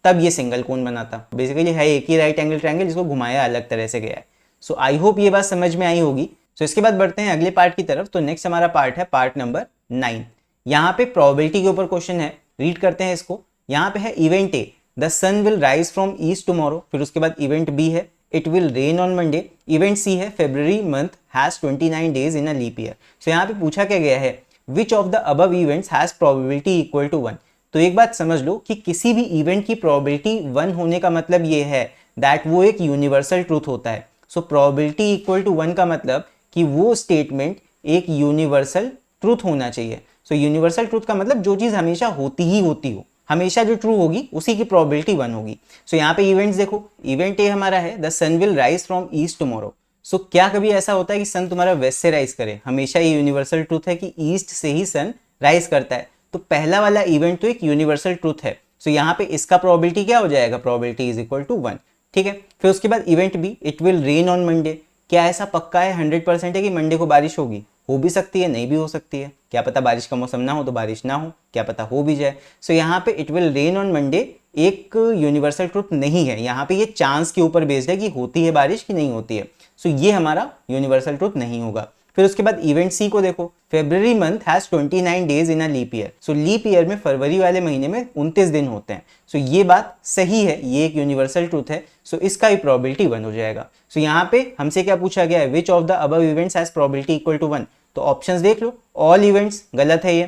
तब ये सिंगल कोन बनाता। बेसिकली है एक ही राइट एंगल ट्रायंगल, जिसको घुमाया अलग तरह से गया है। सो आई होप ये बात समझ में आई होगी। सो इसके बाद बढ़ते हैं अगले पार्ट की तरफ। तो नेक्स्ट हमारा पार्ट है पार्ट नंबर 9। यहाँ पे प्रोबेबिलिटी के ऊपर क्वेश्चन है, रीड करते हैं इसको। यहाँ पे है event A, the sun will rise from east tomorrow. फिर उसके बाद इवेंट बी है, it will rain on Monday. Event C है, February month has 29 days in a leap year. So यहाँ पे पूछा क्या गया है, which of the above events has probability equal to 1। तो एक बात समझ लो कि किसी भी इवेंट की प्रोबेबिलिटी 1 होने का मतलब ये है दैट वो एक यूनिवर्सल ट्रूथ होता है। सो प्रोबेबिलिटी इक्वल टू 1 का मतलब कि वो स्टेटमेंट एक यूनिवर्सल ट्रूथ होना चाहिए। सो यूनिवर्सल ट्रूथ का मतलब जो चीज हमेशा होती ही होती हो, हमेशा जो ट्रू होगी उसी की प्रोबेबिलिटी 1 होगी। सो यहाँ पे इवेंट्स देखो, इवेंट ए हमारा है the sun will rise from east tomorrow. So क्या कभी ऐसा होता है कि सन तुम्हारा वेस्ट से राइज करे? हमेशा ये यूनिवर्सल ट्रूथ है कि ईस्ट से ही सन राइज करता है। तो पहला वाला इवेंट तो एक यूनिवर्सल ट्रूथ है। सो यहाँ पे इसका प्रोबेबिलिटी क्या हो जाएगा? प्रोबेबिलिटी इज इक्वल टू 1, ठीक है। फिर उसके बाद event B, it will rain on Monday. क्या ऐसा पक्का है 100% है कि मंडे को बारिश होगी? हो भी सकती है, नहीं भी हो सकती है। क्या पता बारिश का मौसम ना हो तो बारिश ना हो, क्या पता हो भी जाए। सो यहाँ पे it will rain on Monday एक यूनिवर्सल ट्रूथ नहीं है, यहाँ पे ये चांस के ऊपर बेस्ड है कि होती है बारिश कि नहीं होती है। सो ये हमारा यूनिवर्सल ट्रूथ नहीं होगा। फिर उसके बाद इवेंट सी को देखो, February month has 29 days in a leap year. So leap year में फरवरी वाले महीने में 29 दिन होते हैं। सो ये बात सही है, ये एक यूनिवर्सल ट्रूथ है। सो इसका ही प्रोबेबिलिटी 1 हो जाएगा। सो यहाँ पे हमसे क्या पूछा गया है? Which of the above events has probability equal to 1। तो ऑप्शंस देख लो, ऑल इवेंट्स गलत है ये।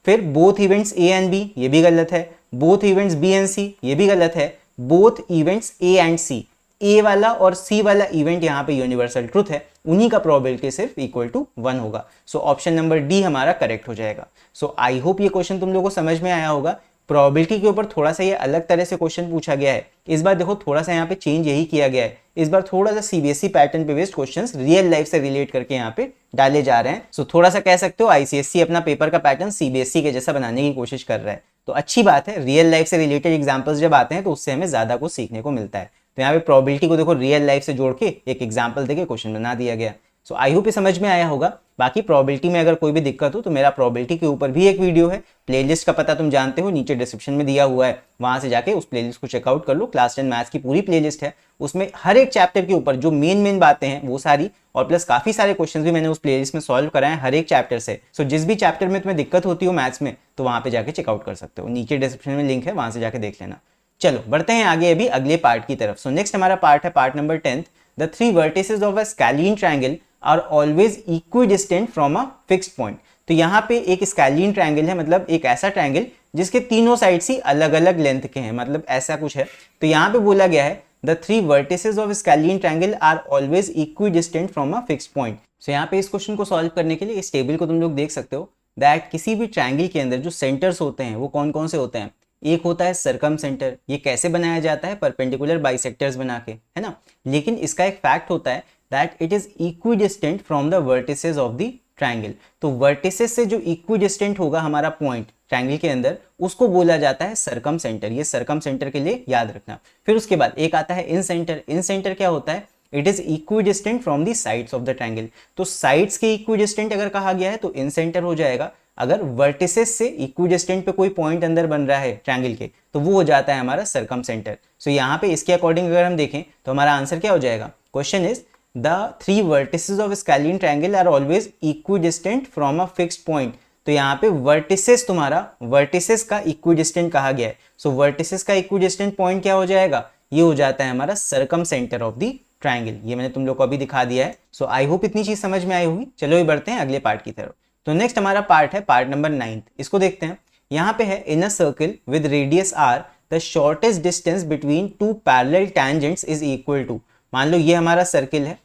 फिर both events A and B, ये भी गलत है। Both events B and C, ये भी गलत है। Both events A and C, A वाला और सी वाला इवेंट यहाँ पे यूनिवर्सल ट्रूथ है, उन्हीं का प्रोबेबिलिटी सिर्फ इक्वल टू 1 होगा। सो ऑप्शन नंबर डी हमारा करेक्ट हो जाएगा। सो आई होप ये क्वेश्चन तुम लोगों को समझ में आया होगा। प्रोबेबिलिटी के ऊपर थोड़ा सा ये अलग तरह से क्वेश्चन पूछा गया है। इस बार देखो थोड़ा सा यहाँ पे चेंज यही किया गया है, इस बार थोड़ा सा सीबीएसई पैटर्न पे बेस्ड क्वेश्चंस रियल लाइफ से रिलेट करके यहाँ पे डाले जा रहे हैं। सो थोड़ा सा कह सकते हो आईसीएसई अपना पेपर का पैटर्न सीबीएसई के जैसा बनाने की कोशिश कर रहा है। तो अच्छी बात है, रियल लाइफ से रिलेटेड एग्जाम्पल्स जब आते हैं तो उससे हमें ज्यादा कुछ सीखने को मिलता है। तो यहाँ पे प्रोबेबिलिटी को देखो रियल लाइफ से जोड़ के एक एग्जाम्पल देके क्वेश्चन बना दिया गया। सो आई होप ये समझ में आया होगा। बाकी प्रोबेबिलिटी में अगर कोई भी दिक्कत हो तो मेरा प्रोबेबिलिटी के ऊपर भी एक वीडियो है, प्लेलिस्ट का पता तुम जानते हो, नीचे डिस्क्रिप्शन में दिया हुआ है, वहां से जाके उस प्लेलिस्ट को चेकआउट कर लो। क्लास 10 मैथ्स की पूरी प्लेलिस्ट है, उसमें हर एक चैप्टर के ऊपर जो मेन बातें हैं वो सारी, और प्लस काफी सारे क्वेश्चंस भी मैंने उस प्लेलिस्ट में सॉल्व कराए हैं हर एक चैप्टर से। सो जिस भी चैप्टर में तुम्हें दिक्कत होती हो मैथ्स में, तो वहां पे जाके चेकआउट कर सकते हो, नीचे डिस्क्रिप्शन में लिंक है, वहां से जाके देख लेना। चलो बढ़ते हैं आगे अभी अगले पार्ट की तरफ। सो नेक्स्ट हमारा पार्ट है part number 10। The 3 vertices of a scalene triangle are always equidistant from a fixed point. तो यहाँ पे एक स्केलियन ट्रायंगल है, मतलब एक ऐसा ट्रायंगल जिसके तीनों साइड्स ही अलग अलग लेंथ के हैं, मतलब ऐसा कुछ है। तो यहाँ पे बोला गया है the 3 vertices of scalene triangle are always equidistant from a fixed point. So यहाँ पे इस क्वेश्चन को सॉल्व करने के लिए इस टेबल को तुम लोग देख सकते हो दैट किसी भी ट्रायंगल के अंदर जो सेंटर्स होते हैं वो कौन कौन से होते हैं। एक होता है सरकम सेंटर, ये कैसे बनाया जाता है? परपेंडिकुलर बाइसेक्टर्स बना के, है ना। लेकिन इसका एक फैक्ट होता है that it is equidistant from the vertices of the triangle. तो वर्टिसेस से जो इक्विडिस्टेंट होगा हमारा पॉइंट ट्रायंगल के अंदर, उसको बोला जाता है सरकम सेंटर। ये सरकम सेंटर के लिए याद रखना। फिर उसके बाद एक आता है इन सेंटर। इन सेंटर क्या होता है? It is equidistant from the sides of the triangle. तो साइड्स के इक्विडिस्टेंट अगर कहा गया है तो इन सेंटर हो जाएगा। अगर वर्टिसेस से इक्विडिस्टेंट पे कोई पॉइंट अंदर बन रहा है ट्रायंगल के, तो वो हो जाता है हमारा सरकम सेंटर। सो यहाँ पे इसके अकॉर्डिंग अगर हम देखें तो हमारा आंसर क्या हो जाएगा? Question is the 3 vertices of scalene triangle are always equidistant from a fixed point. तो यहाँ पे वर्टिसेस तुम्हारा वर्टिसेस का इक्विडिस्टेंट कहा गया है। सो वर्टिसेस का इक्विडिस्टेंट पॉइंट क्या हो जाएगा? ये हो जाता है हमारा सरकम सेंटर ऑफ द ट्राइंगल। ये मैंने तुम लोग को अभी दिखा दिया है। सो आई होप इतनी चीज समझ में आई होगी। चलो ये बढ़ते हैं अगले पार्ट की तरफ। तो नेक्स्ट हमारा पार्ट है पार्ट नंबर 9। इसको देखते हैं। यहाँ पे है in a circle with radius r the shortest distance between two parallel tangents is equal to. मान लो ये हमारा सर्किल है,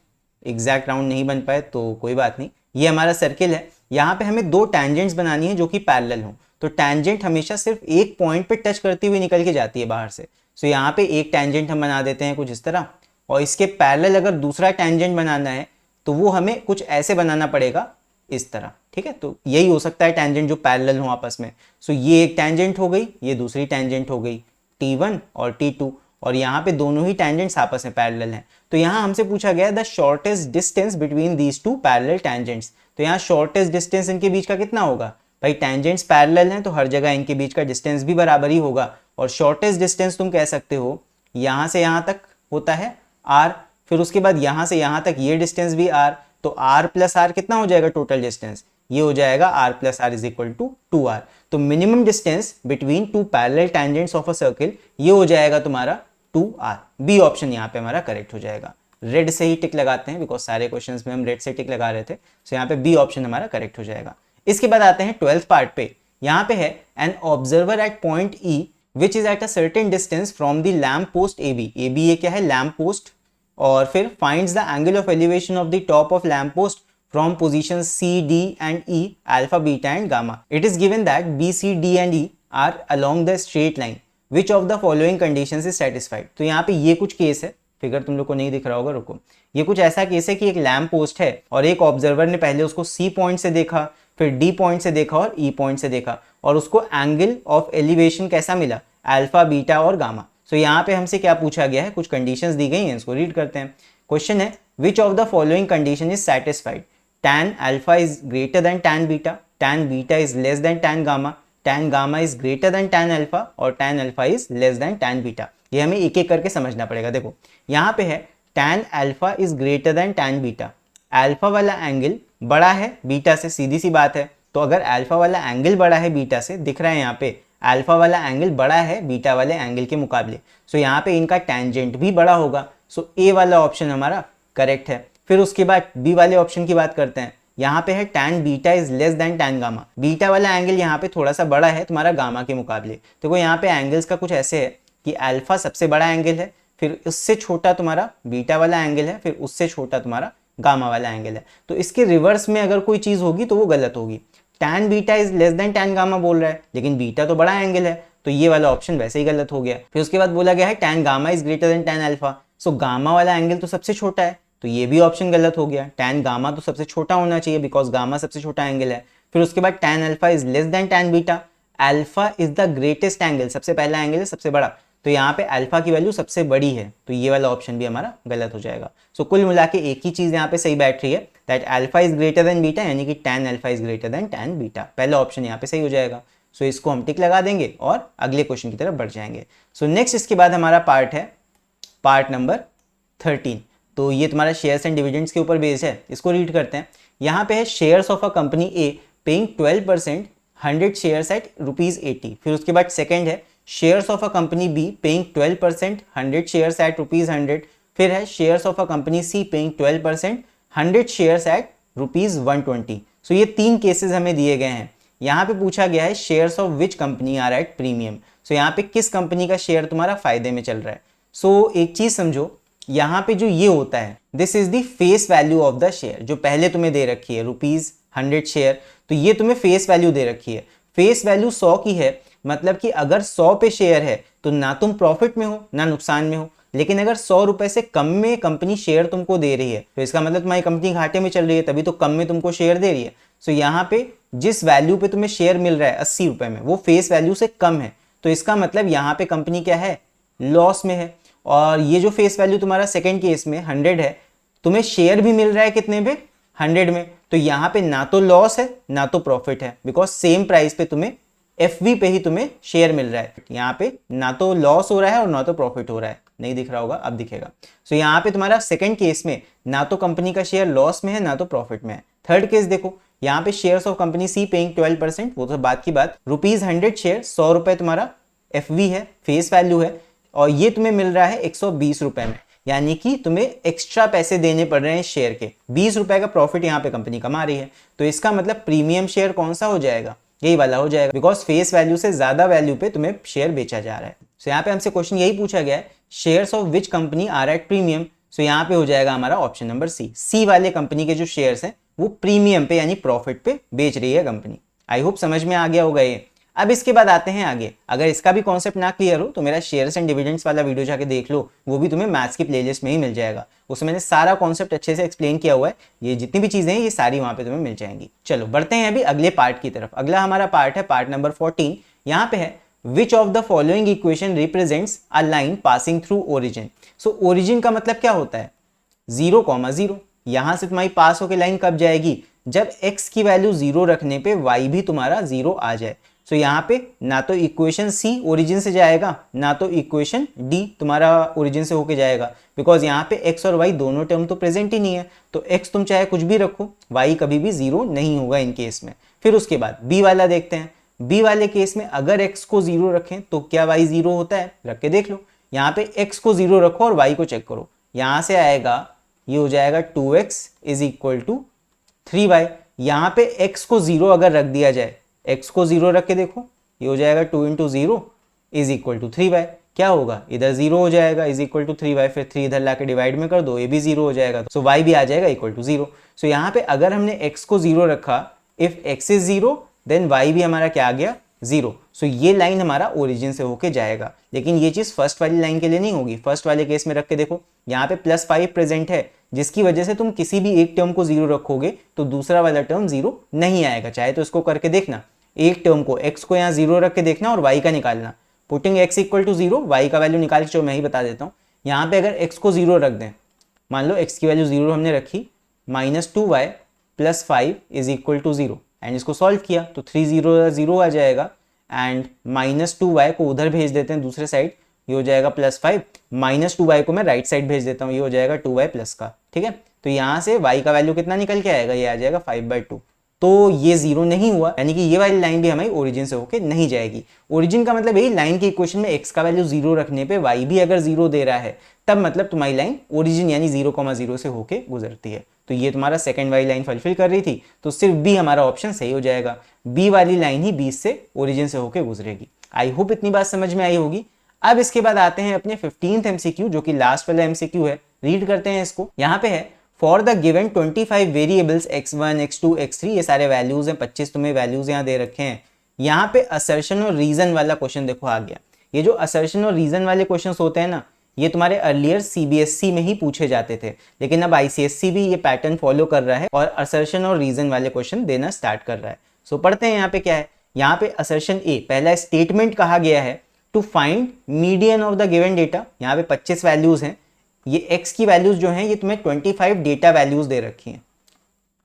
एग्जैक्ट राउंड नहीं बन पाए तो कोई बात नहीं, ये हमारा सर्किल है। यहाँ पे हमें दो टैंजेंट्स बनानी है जो कि पैरेलल हो। तो टैंजेंट हमेशा सिर्फ एक पॉइंट पे टच करती हुई निकल के जाती है बाहर से। सो यहाँ पे एक टैंजेंट हम बना देते हैं कुछ इस तरह, और इसके पैरेलल अगर दूसरा टैंजेंट बनाना है तो वो हमें कुछ ऐसे बनाना पड़ेगा इस तरह। ठीक है, तो यही हो सकता है टैंजेंट जो पैरेलल हो आपस में। सो ये एक टैंजेंट हो गई, ये दूसरी टैंजेंट हो गई T1 और T2, और यहाँ पे दोनों ही टैंजेंट्स आपस में पैरेलल हैं। तो यहाँ हमसे पूछा गया the shortest distance between these two parallel tangents. तो यहाँ शॉर्टेस्ट डिस्टेंस इनके बीच का कितना होगा? भाई टैंजेंट्स पैरेलल हैं तो हर जगह इनके बीच का डिस्टेंस भी बराबर ही होगा। और शॉर्टेस्ट डिस्टेंस तुम कह सकते हो यहाँ से यहाँ तक होता है r, फिर उसके बाद यहाँ से यहाँ तक ये डिस्टेंस भी r। तो r प्लस r कितना हो जाएगा टोटल डिस्टेंस? ये हो जाएगा r plus r is equal to 2r। तो minimum distance between two parallel tangents of a circle ये हो जाएगा तुम्हारा 2r। बी ऑप्शन यहाँ पे हमारा करेक्ट हो जाएगा। रेड से ही टिक लगाते हैं बिकॉज सारे क्वेश्चंस में हम रेड से टिक लगा रहे थे। सो यहाँ पे बी ऑप्शन हमारा करेक्ट हो जाएगा। इसके बाद आते हैं 12th पार्ट पे। यहाँ पे है an observer at point E which is at a certain distance from the lamp post AB। AB ये क्या है? Lamp post. और फिर finds the angle of elevation of the top of lamp post from positions C, D and E, alpha, beta and gamma. It is given that B, C, D and E are along the straight line. Which of the following conditions is satisfied? तो यहाँ पे ये कुछ case है, figure तुम लोग को नहीं दिख रहा होगा, रुको। ये कुछ ऐसा केस है कि एक लैम्प पोस्ट है और एक ऑब्जर्वर ने पहले उसको C पॉइंट से देखा, फिर D पॉइंट से देखा और E पॉइंट से देखा, और उसको एंगल ऑफ एलिवेशन कैसा मिला? अल्फा, बीटा और गामा। सो यहाँ पे हमसे क्या पूछा गया है? कुछ कंडीशंस दी गई हैं, इसको रीड करते हैं। क्वेश्चन है which of the following condition is satisfied? tan alpha is greater than tan beta, tan beta is less than tan gamma is greater than tan alpha और tan alpha is less than tan beta। ये हमें एक एक करके समझना पड़ेगा। देखो यहाँ पे है tan alpha is greater than tan beta, alpha वाला एंगल बड़ा है बीटा से, सीधी सी बात है। तो अगर अल्फा वाला एंगल बड़ा है बीटा से, दिख रहा है यहाँ पे अल्फा वाला एंगल बड़ा है बीटा वाले एंगल के मुकाबले, सो यहाँ पे इनका टेंजेंट भी बड़ा होगा। सो ए वाला ऑप्शन हमारा करेक्ट है। फिर उसके बाद बी वाले ऑप्शन की बात करते हैं। यहाँ पे है tan beta is less than tan gamma. Beta वाला एंगल यहाँ पे थोड़ा सा बड़ा है तुम्हारा गामा के मुकाबले। देखो यहाँ पे एंगल्स का कुछ ऐसे है कि अल्फा सबसे बड़ा एंगल है, फिर उससे छोटा तुम्हारा बीटा वाला एंगल है, फिर उससे छोटा तुम्हारा गामा वाला एंगल है। तो इसके रिवर्स में अगर कोई चीज होगी तो वो गलत होगी। tan beta is less than tan gamma बोल रहा है, लेकिन बीटा तो बड़ा एंगल है, तो ये वाला ऑप्शन वैसे ही गलत हो गया। फिर उसके बाद बोला गया है tan gamma is greater than tan alpha. So gamma वाला एंगल तो सबसे छोटा है, तो ये भी ऑप्शन गलत हो गया। tan गामा तो सबसे छोटा होना चाहिए बिकॉज गामा सबसे छोटा एंगल है। फिर उसके बाद tan alpha is less than tan beta, alpha is the greatest angle, सबसे पहला एंगल है सबसे बड़ा, तो यहाँ पे अल्फा की वैल्यू सबसे बड़ी है, तो ये वाला ऑप्शन भी हमारा गलत हो जाएगा। सो कुल मिला के एक ही चीज यहाँ पे सही बैठ रही है, that alpha is greater than beta, यानी कि tan alpha is greater than tan beta. पहला ऑप्शन यहाँ पे सही हो जाएगा। सो इसको हम टिक लगा देंगे और अगले क्वेश्चन की तरफ बढ़ जाएंगे। सो नेक्स्ट इसके बाद हमारा पार्ट है पार्ट नंबर 13। तो ये तुम्हारा शेयर्स एंड डिविडेंड्स के ऊपर बेस्ड है, इसको रीड करते हैं। यहाँ पे है shares of a company A paying 12% 100 shares at ₹80। फिर उसके बाद सेकंड है shares of a company B paying 12% 100 shares at ₹100। फिर है shares of a company C paying 12% 100 shares at ₹120। So ये तीन केसेस हमें दिए गए हैं। यहाँ पे पूछा गया है shares of which company are at premium. So यहाँ पे किस कंपनी का शेयर तुम्हारा फायदे में चल रहा है। सो एक चीज समझो, यहाँ पे जो ये होता है this is the face value of the share, जो पहले तुम्हें दे रखी है ₹100 शेयर, तो ये तुम्हें फेस वैल्यू दे रखी है। फेस वैल्यू 100 की है, मतलब कि अगर 100 पे शेयर है तो ना तुम प्रॉफिट में हो ना नुकसान में हो। लेकिन अगर 100 रुपए से कम में कंपनी शेयर तुमको दे रही है तो इसका मतलब तुम्हारी कंपनी घाटे में चल रही है, तभी तो कम में तुमको शेयर दे रही है। सो यहाँ पे जिस वैल्यू पे तुम्हें शेयर मिल रहा है 80 रुपए में, वो फेस वैल्यू से कम है, तो इसका मतलब यहाँ पे कंपनी क्या है? लॉस में है। और ये जो फेस वैल्यू तुम्हारा सेकंड केस में 100 है, तुम्हें शेयर भी मिल रहा है कितने में? 100 में, तो यहाँ पे ना तो लॉस है ना तो प्रॉफिट है, बिकॉज सेम प्राइस पे तुम्हें FV पे ही तुम्हें शेयर मिल रहा है। यहाँ पे ना तो लॉस हो रहा है और ना तो प्रॉफिट हो रहा है। नहीं दिख रहा होगा, अब दिखेगा। सो यहाँ पे तुम्हारा सेकंड केस में ना तो कंपनी का शेयर लॉस में है ना तो प्रॉफिट में है। थर्ड केस देखो, यहाँ पे shares of company C paying 12%, वो तो बात की बात, ₹100 शेयर, 100 रुपए तुम्हारा FV है, फेस वैल्यू है, और ये तुम्हें मिल रहा है 120 रुपए में। यानी कि तुम्हें एक्स्ट्रा पैसे देने पड़ रहे हैं शेयर के। 20 रुपए का प्रॉफिट यहाँ पे कंपनी कमा रही है, तो इसका मतलब प्रीमियम शेयर कौन सा हो जाएगा, यही वाला हो जाएगा, बिकॉज फेस वैल्यू से ज्यादा वैल्यू पे तुम्हें शेयर बेचा जा रहा है। सो यहाँ पे हमसे क्वेश्चन यही पूछा गया है, shares of which company are at premium. So यहाँ पे हो जाएगा हमारा ऑप्शन नंबर सी वाले कंपनी के जो शेयर्स हैं वो प्रीमियम पे यानी प्रॉफिट पे बेच रही है कंपनी। आई होप समझ में आ गया होगा ये। अब इसके बाद आते हैं आगे। अगर इसका भी कॉन्सेप्ट ना क्लियर हो तो मेरा शेयर्स एंड डिविडेंड्स वाला वीडियो जाके देख लो, वो भी तुम्हें मैथ्स की प्लेलिस्ट में ही मिल जाएगा। उसमें मैंने सारा कॉन्सेप्ट अच्छे से एक्सप्लेन किया हुआ है, ये जितनी भी चीजें हैं ये सारी वहां पे तुम्हें मिल जाएंगी। चलो बढ़ते हैं अभी अगले पार्ट की तरफ। अगला हमारा पार्ट है पार्ट नंबर 14। यहाँ पे है which of the following equation represents a line passing through origin. So origin का मतलब क्या होता है, 0,0। यहां से तुम्हारी पास होकर लाइन कब जाएगी, जब x की वैल्यू 0 रखने पे y भी तुम्हारा 0 आ जाए। सो यहाँ पे ना तो इक्वेशन C ओरिजिन से जाएगा, ना तो इक्वेशन D तुम्हारा ओरिजिन से होके जाएगा, बिकॉज यहाँ पे x और y दोनों टर्म तो प्रेजेंट ही नहीं है। तो x तुम चाहे कुछ भी रखो, y कभी भी 0 नहीं होगा इन केस में। फिर उसके बाद B वाला देखते हैं। B वाले केस में अगर x को 0 रखें तो क्या y 0 होता है, रख के देख लो। यहाँ पे x को 0 रखो और y को चेक करो, यहाँ से आएगा ये हो जाएगा 2x is equal to 3y। यहाँ पे x को 0 अगर रख दिया जाए, x को 0 रख के देखो, ये हो जाएगा 2 into 0 is equal to 3y। क्या होगा, इधर 0 हो जाएगा इज इक्वल टू 3y, फिर 3 इधर लाके डिवाइड में कर दो, ये भी 0 हो जाएगा, सो y भी आ जाएगा इक्वल टू 0। सो यहाँ पे अगर हमने x को 0 रखा, if x is 0 then y भी हमारा क्या आ गया, 0। सो ये लाइन हमारा ओरिजिन से होके जाएगा। लेकिन ये चीज फर्स्ट वाली लाइन के लिए नहीं होगी। फर्स्ट वाले केस में रख के देखो, यहाँ पे +5 प्रेजेंट है, जिसकी वजह से तुम किसी भी एक टर्म को 0 रखोगे तो दूसरा वाला टर्म 0 नहीं आएगा। चाहे तो इसको करके देखना, एक टर्म को x को यहाँ 0 रख के देखना और y का निकालना। Putting x equal to 0, y का वैल्यू निकाल के चलो मैं ही बता देता हूँ। यहाँ पे अगर x को 0 रख दें, मान लो x की वैल्यू 0 हमने रखी, -2y + 5 is equal to 0, and इसको सॉल्व किया तो 3 0 आ जाएगा, एंड -2y को उधर भेज देते हैं दूसरे साइड, ये हो जाएगा +5, -2y को मैं राइट साइड भेज देता हूँ, ये हो जाएगा 2y प्लस का। ठीक है, तो यहाँ से y का वैल्यू कितना निकल के आएगा, ये आ जाएगा 5/2। तो ये 0 नहीं हुआ, यानी कि ये वाली लाइन भी हमारी ओरिजिन से होके नहीं जाएगी। ओरिजिन का मतलब यही, लाइन के इक्वेशन में x का वैल्यू 0 रखने पे y भी अगर 0 दे रहा है, तब मतलब तुम्हारी लाइन ओरिजिन यानी 0,0 से होके गुजरती है। तो ये तुम्हारा सेकंड वाली लाइन फुलफिल कर रही थी, तो सिर्फ बी हमारा ऑप्शन सही हो जाएगा। बी वाली लाइन ही 20 से ओरिजिन से होके गुजरेगी। आई होप इतनी बात समझ में आई होगी। अब इसके बाद आते हैं अपने 15th MCQ, जो कि लास्ट वाला MCQ है। रीड करते हैं इसको। यहाँ पे है for the given 25 variables x1 x2 x3, ये सारे वैल्यूज हैं, 25 तुम्हें वैल्यूज यहाँ दे रखे हैं। यहाँ पे असर्शन और रीजन वाला क्वेश्चन देखो आ गया। ये जो असर्शन और रीजन वाले क्वेश्चन होते हैं ना, ये तुम्हारे अर्लियर CBSE में ही पूछे जाते थे, लेकिन अब ICSE भी ये पैटर्न फॉलो कर रहा है और असर्शन और रीजन वाले क्वेश्चन देना स्टार्ट कर रहा है। सो पढ़ते हैं यहाँ पे क्या है। यहाँ पे असर्शन ए, पहला स्टेटमेंट कहा गया है to find median of the given data. यहाँ पे 25 वैल्यूज हैं, ये x की वैल्यूज जो हैं ये तुम्हें 25 डेटा वैल्यूज दे रखी हैं।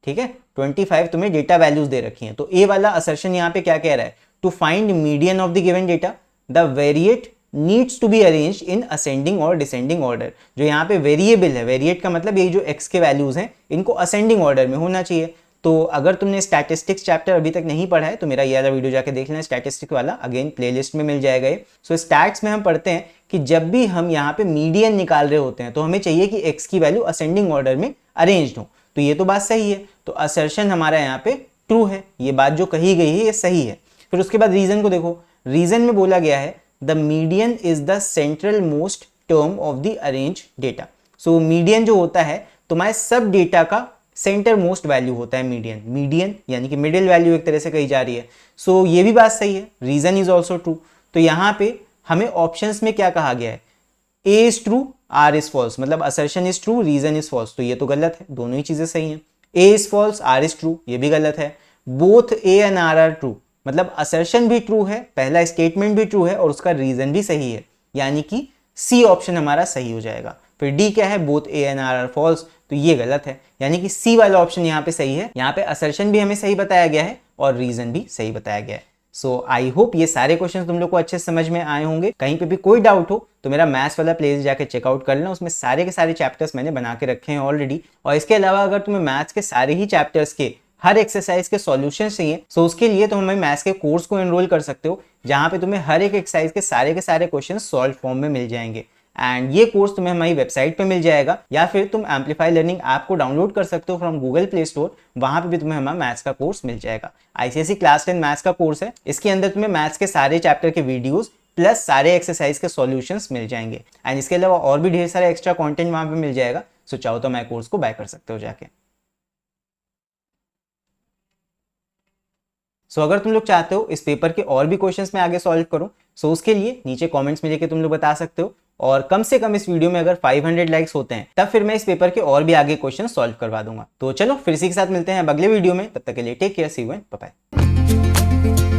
ठीक है, 25 तुम्हें डेटा वैल्यूज दे रखी हैं। तो ए वाला असर्शन यहाँ पे क्या कह रहा है, to find median of the given data the variate needs to be arranged in ascending और डिसेंडिंग ऑर्डर। जो यहाँ पे वेरिएबल है, वेरिएट का मतलब ये जो x के वैल्यूज हैं इनको असेंडिंग ऑर्डर में होना चाहिए। तो अगर तुमने स्टैटिस्टिक्स चैप्टर अभी तक नहीं पढ़ा है तो मेरा ये वाला वीडियो जाके देख लेना, स्टैटिस्टिक्स वाला, अगेन प्लेलिस्ट में मिल जाएगा ये। सो स्टैट्स में हम पढ़ते हैं कि जब भी हम यहाँ पे मीडियन निकाल रहे होते हैं तो हमें चाहिए कि x की वैल्यू असेंडिंग ऑर्डर में अरेंज्ड हो। तो ये तो बात सही है, तो असर्शन हमारा यहाँ पे ट्रू है, ये बात जो कही गई है ये सही है। फिर उसके बाद रीजन को देखो। रीजन में बोला गया है the median is the central most term of the arrange data. So median जो होता है तुम्हारे सब डेटा का सेंटर मोस्ट वैल्यू होता है मीडियन। मीडियन यानी कि मिडिल वैल्यू एक तरह से कही जा रही है। सो ये भी बात सही है, रीजन इज ऑल्सो ट्रू। तो यहाँ पे हमें ऑप्शंस में क्या कहा गया है, A is true R is false, मतलब assertion is true reason is false, तो ये तो गलत है, दोनों ही चीजें सही हैं। A is false R is true, ये भी गलत है। Both A and R are true, मतलब असर्शन भी ट्रू है, पहला स्टेटमेंट भी ट्रू है और उसका रीजन भी सही है, यानी कि सी ऑप्शन हमारा सही हो जाएगा। फिर डी क्या है, both A and R are false, तो ये गलत है, यानी कि सी वाला ऑप्शन यहाँ पे सही है। यहाँ पे असर्शन भी हमें सही बताया गया है और रीजन भी सही बताया गया है। सो आई होप ये सारे क्वेश्चन तुम लोग को अच्छे समझ में आए होंगे। कहीं पे भी कोई डाउट हो तो मेरा मैथ्स वाला प्लेलिस्ट जाके चेकआउट कर लेना, उसमें सारे के सारे चैप्टर्स मैंने बना के रखे हैं ऑलरेडी। और इसके अलावा अगर तुम्हें मैथ्स के सारे ही चैप्टर्स के हर एक्सरसाइज के सॉल्यूशन चाहिए, सो उसके लिए तुम हमें मैथ्स के कोर्स को एनरोल कर सकते हो, जहां पे तुम्हें हर एक एक्सरसाइज के सारे क्वेश्चन सॉल्व फॉर्म में मिल जाएंगे। एंड ये कोर्स तुम्हें हमारी वेबसाइट पे मिल जाएगा, या फिर तुम एम्पलीफाई लर्निंग ऐप को डाउनलोड कर सकते हो फ्रॉम गूगल प्ले स्टोर, वहां पे भी तुम्हें हमारा मैथ्स का कोर्स मिल जाएगा। आईसीएसई क्लास 10 मैथ्स का कोर्स है, इसके अंदर तुम्हें मैथ्स के सारे चैप्टर के वीडियोस प्लस सारे एक्सरसाइज के सॉल्यूशंस मिल जाएंगे, एंड इसके अलावा और भी ढेर सारे एक्स्ट्रा कंटेंट वहां पे मिल जाएगा। सो चाहो तो मैं कोर्स को बाय कर सकते हो जाके। सो अगर तुम लोग चाहते हो इस पेपर के और भी क्वेश्चंस मैं आगे सॉल्व करूं, सो उसके लिए नीचे कमेंट्स में लेके तुम लोग बता सकते हो, और कम से कम इस वीडियो में अगर 500 लाइक्स होते हैं तब फिर मैं इस पेपर के और भी आगे क्वेश्चन सॉल्व करवा दूंगा। तो चलो फिर इसी के साथ मिलते हैं अगले वीडियो में, तब तक के लिए take care, see you and bye bye.